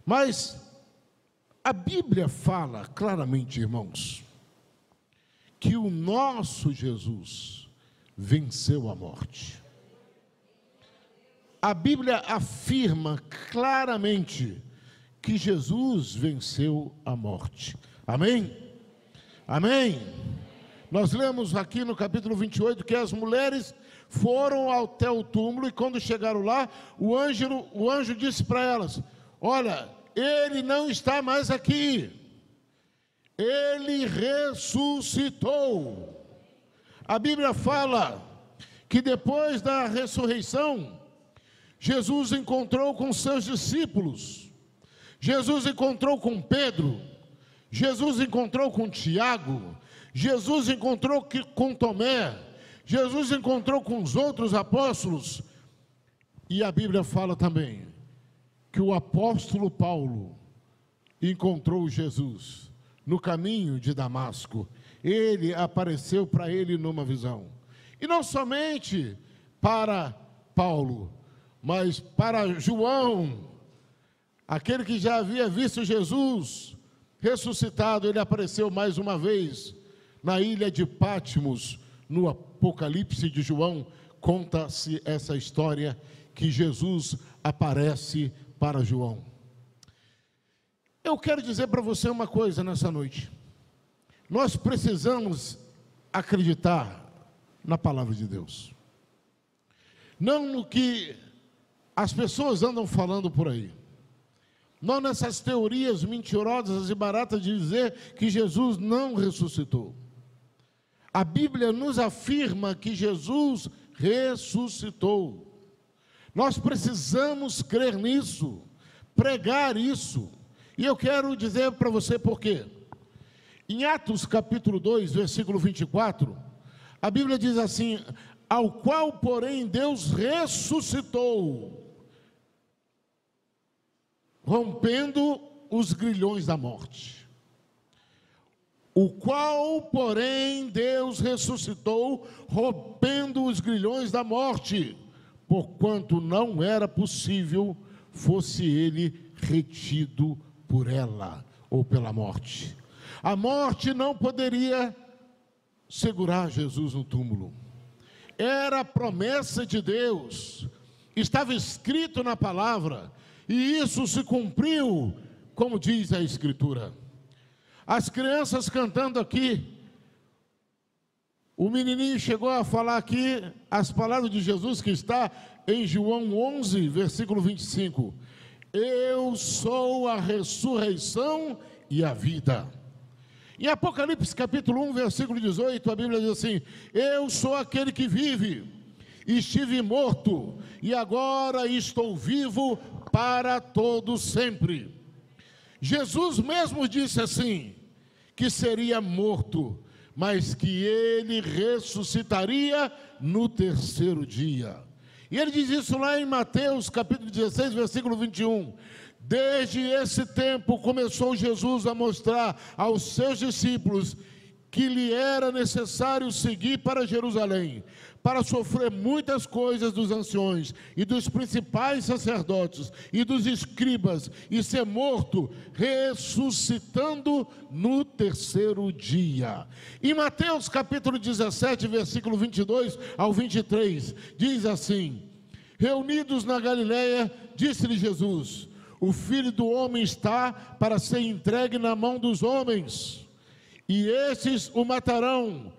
Mas a Bíblia fala claramente, irmãos, que o nosso Jesus venceu a morte. A Bíblia afirma claramente que Jesus venceu a morte. Amém? Amém? Nós lemos aqui no capítulo 28 que as mulheres foram até o túmulo e quando chegaram lá, o anjo disse para elas: olha, ele não está mais aqui, ele ressuscitou. A Bíblia fala que depois da ressurreição, Jesus encontrou com seus discípulos, Jesus encontrou com Pedro, Jesus encontrou com Tiago, Jesus encontrou com Tomé, Jesus encontrou com os outros apóstolos. E a Bíblia fala também que o apóstolo Paulo encontrou Jesus no caminho de Damasco. Ele apareceu para ele numa visão. E não somente para Paulo, mas para João, aquele que já havia visto Jesus ressuscitado. Ele apareceu mais uma vez na ilha de Patmos. No Apocalipse de João, conta-se essa história que Jesus aparece para João. Eu quero dizer para você uma coisa nessa noite. Nós precisamos acreditar na palavra de Deus, não no que as pessoas andam falando por aí, não nessas teorias mentirosas e baratas de dizer que Jesus não ressuscitou. A Bíblia nos afirma que Jesus ressuscitou. Nós precisamos crer nisso, pregar isso. E eu quero dizer para você por quê. Em Atos capítulo 2, versículo 24, a Bíblia diz assim: ao qual, porém, Deus ressuscitou, rompendo os grilhões da morte. O qual, porém, Deus ressuscitou, rompendo os grilhões da morte, porquanto não era possível fosse ele retido por ela, ou pela morte. A morte não poderia segurar Jesus no túmulo. Era a promessa de Deus, estava escrito na palavra, e isso se cumpriu, como diz a Escritura. As crianças cantando aqui, o menininho chegou a falar aqui as palavras de Jesus que está em João 11, versículo 25. Eu sou a ressurreição e a vida. Em Apocalipse capítulo 1, versículo 18, a Bíblia diz assim: eu sou aquele que vive, estive morto e agora estou vivo para todo sempre. Jesus mesmo disse assim, que seria morto, mas que ele ressuscitaria no terceiro dia. E ele diz isso lá em Mateus capítulo 16, versículo 21. Desde esse tempo começou Jesus a mostrar aos seus discípulos que lhe era necessário seguir para Jerusalém, para sofrer muitas coisas dos anciões e dos principais sacerdotes e dos escribas, e ser morto, ressuscitando no terceiro dia. Em Mateus capítulo 17, versículo 22 ao 23, diz assim: reunidos na Galileia, disse-lhe Jesus: o Filho do Homem está para ser entregue na mão dos homens, e esses o matarão,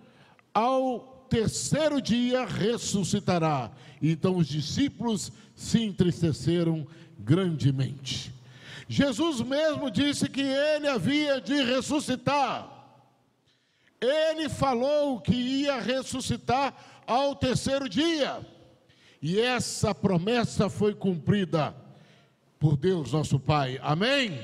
ao terceiro dia ressuscitará. Então os discípulos se entristeceram grandemente. Jesus mesmo disse que ele havia de ressuscitar. Ele falou que ia ressuscitar ao terceiro dia. E essa promessa foi cumprida por Deus nosso Pai. Amém?